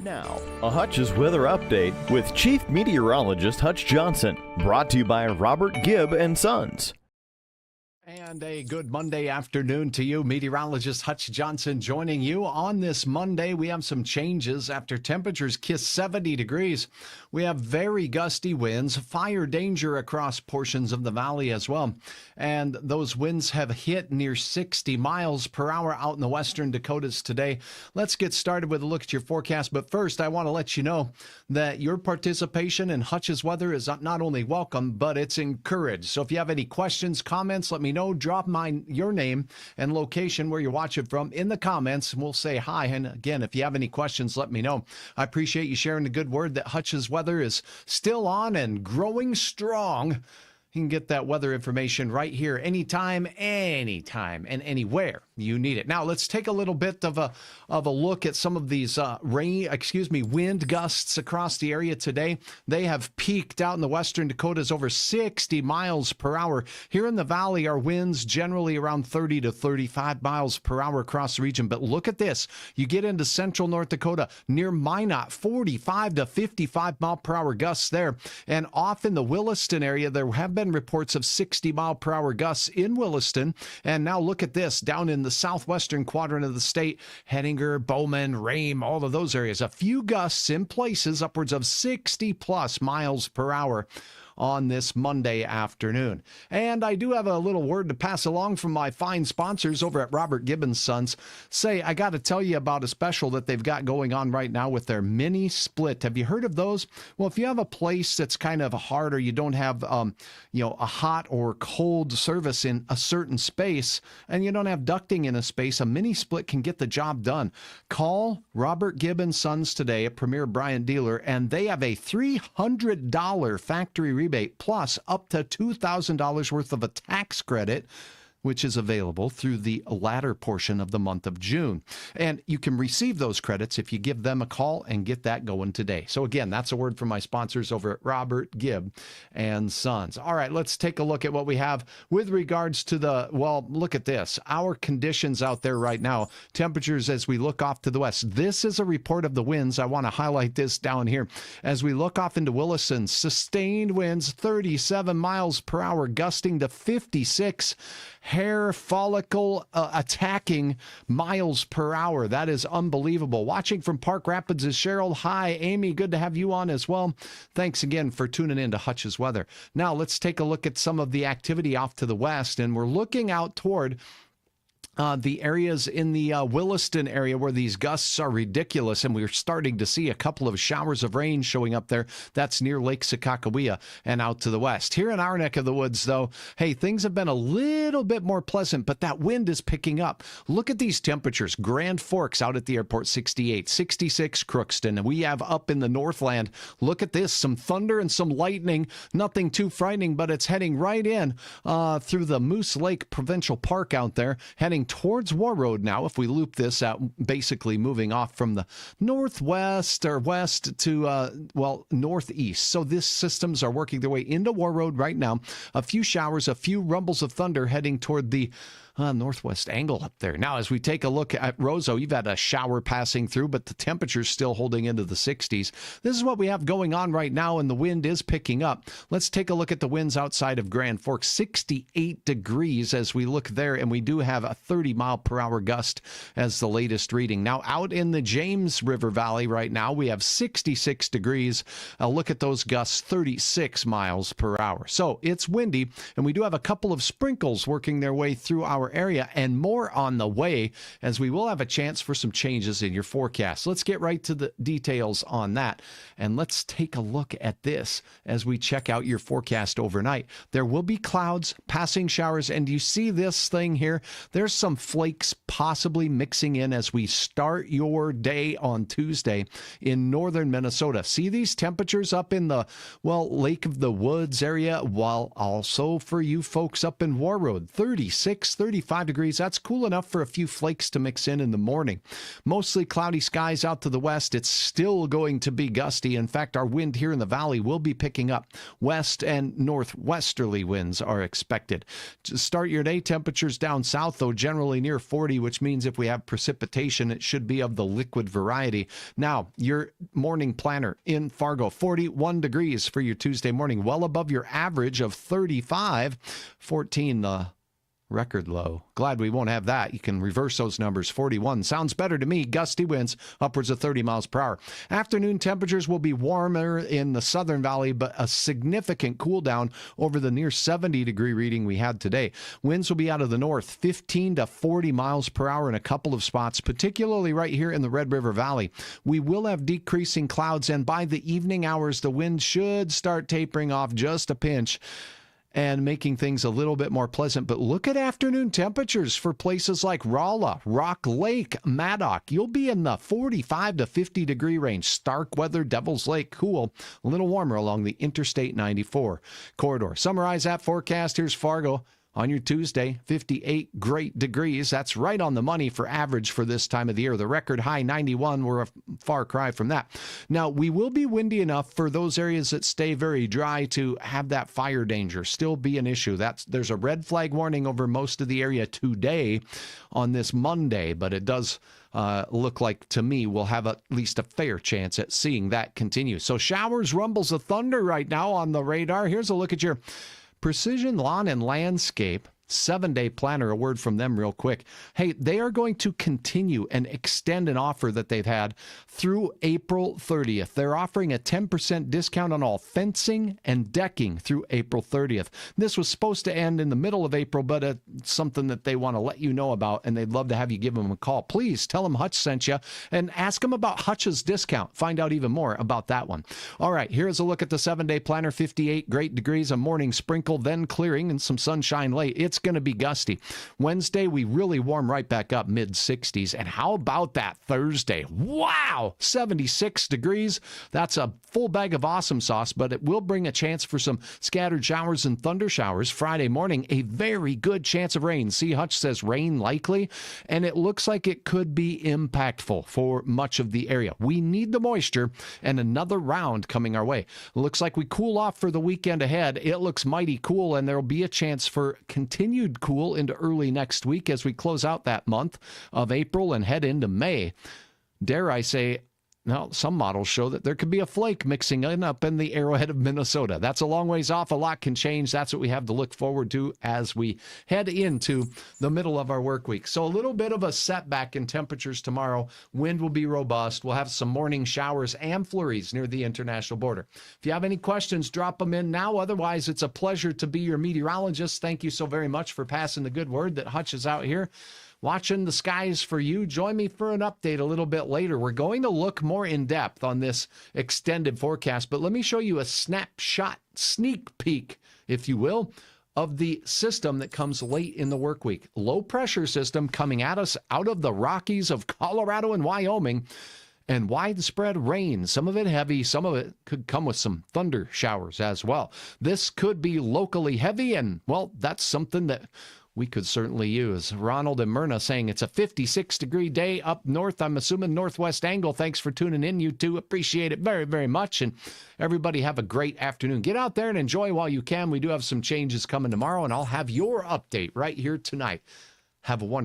Now, a Hutch's weather update with Chief Meteorologist Hutch Johnson, brought to you by Robert Gibb and Sons. And a good Monday afternoon to you. Meteorologist Hutch Johnson joining you on this Monday. We have some changes after temperatures kiss 70 degrees. We have very gusty winds, fire danger across portions of the valley as well. And those winds have hit near 60 miles per hour out in the western Dakotas today. Let's get started with a look at your forecast. But first, I want to let you know that your participation in Hutch's weather is not only welcome, but it's encouraged. So if you have any questions, comments, let me know. Drop your name and location where you're watching from in the comments, and we'll say hi. And again, if you have any questions, let me know. I appreciate you sharing the good word that Hutch's weather is still on and growing strong. You can get that weather information right here anytime, and anywhere you need it. Now, let's take a little bit of a look at some of these wind gusts across the area today. They have peaked out in the western Dakotas over 60 miles per hour. Here in the valley, our winds generally around 30 to 35 miles per hour across the region. But look at this. You get into central North Dakota near Minot, 45 to 55 mile per hour gusts there. And off in the Williston area, there have been reports of 60 mile per hour gusts in Williston. And now look at this down in the southwestern quadrant of the state, Hettinger, Bowman, Rame, all of those areas. A few gusts in places upwards of 60 plus miles per hour on this Monday afternoon. And I do have a little word to pass along from my fine sponsors over at Robert Gibb and Sons. I got to tell you about a special that they've got going on right now with their mini split. Have you heard of those? Well, if you have a place that's kind of hard, or you don't have, a hot or cold service in a certain space, and you don't have ducting in a space, a mini split can get the job done. Call Robert Gibb and Sons today, a Premier Bryant dealer, and they have a $300 factory rebate plus up to $2,000 worth of a tax credit, which is available through the latter portion of the month of June. And you can receive those credits if you give them a call and get that going today. So again, that's a word from my sponsors over at Robert Gibb and Sons. All right, let's take a look at what we have with regards to look at this. Our conditions out there right now, temperatures as we look off to the west. This is a report of the winds. I want to highlight this down here. As we look off into Williston, sustained winds 37 miles per hour, gusting to 56. Hair follicle attacking miles per hour. That is unbelievable. Watching from Park Rapids is Cheryl. Hi, Amy. Good to have you on as well. Thanks again for tuning in to Hutch's Weather. Now, let's take a look at some of the activity off to the west, and we're looking out toward the areas in the Williston area where these gusts are ridiculous, and we're starting to see a couple of showers of rain showing up there. That's near Lake Sakakawea and out to the west. Here in our neck of the woods, though, hey, things have been a little bit more pleasant, but that wind is picking up. Look at these temperatures. Grand Forks out at the airport, 68, 66 Crookston, and we have up in the Northland. Look at this, some thunder and some lightning. Nothing too frightening, but it's heading right in through the Moose Lake Provincial Park out there, heading towards War Road now. If we loop this out, basically moving off from the northwest or west to, northeast. So these systems are working their way into War Road right now. A few showers, a few rumbles of thunder heading toward the northwest angle up there. Now, as we take a look at Roseau, you've had a shower passing through, but the temperature's still holding into the 60s. This is what we have going on right now, and the wind is picking up. Let's take a look at the winds outside of Grand Forks. 68 degrees as we look there, and we do have a 30 mile per hour gust as the latest reading. Now, out in the James River Valley right now, we have 66 degrees. Look at those gusts, 36 miles per hour. So it's windy, and we do have a couple of sprinkles working their way through our area, and more on the way, as we will have a chance for some changes in your forecast. Let's get right to the details on that, and let's take a look at this as we check out your forecast overnight. There will be clouds, passing showers, and you see this thing here? There's some flakes possibly mixing in as we start your day on Tuesday in northern Minnesota. See these temperatures up in the, Lake of the Woods area, while also for you folks up in War Road, 36, 35 degrees. That's cool enough for a few flakes to mix in the morning. Mostly cloudy skies out to the west. It's still going to be gusty. In fact, our wind here in the valley will be picking up. West and northwesterly winds are expected. To start your day, temperatures down south, though, generally generally near 40, which means if we have precipitation, it should be of the liquid variety. Now, your morning planner in Fargo, 41 degrees for your Tuesday morning, well above your average of 35, 14 the record low. Glad we won't have that. You can reverse those numbers. 41 sounds better to me. Gusty winds upwards of 30 miles per hour. Afternoon temperatures will be warmer in the Southern Valley, but a significant cool down over the near 70-degree reading we had today. Winds will be out of the north, 15 to 40 miles per hour in a couple of spots, particularly right here in the Red River Valley. We will have decreasing clouds, and by the evening hours, the wind should start tapering off just a pinch and making things a little bit more pleasant. But look at afternoon temperatures for places like Rolla, Rock Lake, Maddock. You'll be in the 45 to 50 degree range. Starkweather, Devil's Lake, cool. A little warmer along the Interstate 94 corridor. Summarize that forecast. Here's Fargo. On your Tuesday, 58 great degrees. That's right on the money for average for this time of the year. The record high, 91. We're a far cry from that. Now, we will be windy enough for those areas that stay very dry to have that fire danger still be an issue. There's a red flag warning over most of the area today on this Monday, but it does look like, to me, we'll have at least a fair chance at seeing that continue. So showers, rumbles of thunder right now on the radar. Here's a look at your Precision Lawn and Landscape 7-day planner. A word from them real quick. Hey, they are going to continue and extend an offer that they've had through April 30th. They're offering a 10% discount on all fencing and decking through April 30th. This was supposed to end in the middle of April, but it's something that they want to let you know about, and they'd love to have you give them a call. Please tell them Hutch sent you and ask them about Hutch's discount. Find out even more about that one. All right, here's a look at the 7-day planner. 58 great degrees, a morning sprinkle, then clearing, and some sunshine late. It's going to be gusty. Wednesday, we really warm right back up, mid-60s. And how about that Thursday? Wow! 76 degrees. That's a full bag of awesome sauce, but it will bring a chance for some scattered showers and thunder showers. Friday morning, a very good chance of rain. See, Hutch says rain likely, and it looks like it could be impactful for much of the area. We need the moisture, and another round coming our way. Looks like we cool off for the weekend ahead. It looks mighty cool, and there will be a chance for continued cool into early next week as we close out that month of April and head into May. Dare I say, now, some models show that there could be a flake mixing in up in the Arrowhead of Minnesota. That's a long ways off. A lot can change. That's what we have to look forward to as we head into the middle of our work week. So a little bit of a setback in temperatures tomorrow. Wind will be robust. We'll have some morning showers and flurries near the international border. If you have any questions, drop them in now. Otherwise, it's a pleasure to be your meteorologist. Thank you so very much for passing the good word that Hutch is out here watching the skies for you. Join me for an update a little bit later. We're going to look more in depth on this extended forecast, but let me show you a snapshot, sneak peek, if you will, of the system that comes late in the work week. Low pressure system coming at us out of the Rockies of Colorado and Wyoming, and widespread rain. Some of it heavy, some of it could come with some thunder showers as well. This could be locally heavy, and, well, that's something that we could certainly use. Ronald and Myrna saying it's a 56-degree day up north. I'm assuming northwest angle. Thanks for tuning in. You two appreciate it very, very much. And everybody have a great afternoon. Get out there and enjoy while you can. We do have some changes coming tomorrow, and I'll have your update right here tonight. Have a wonderful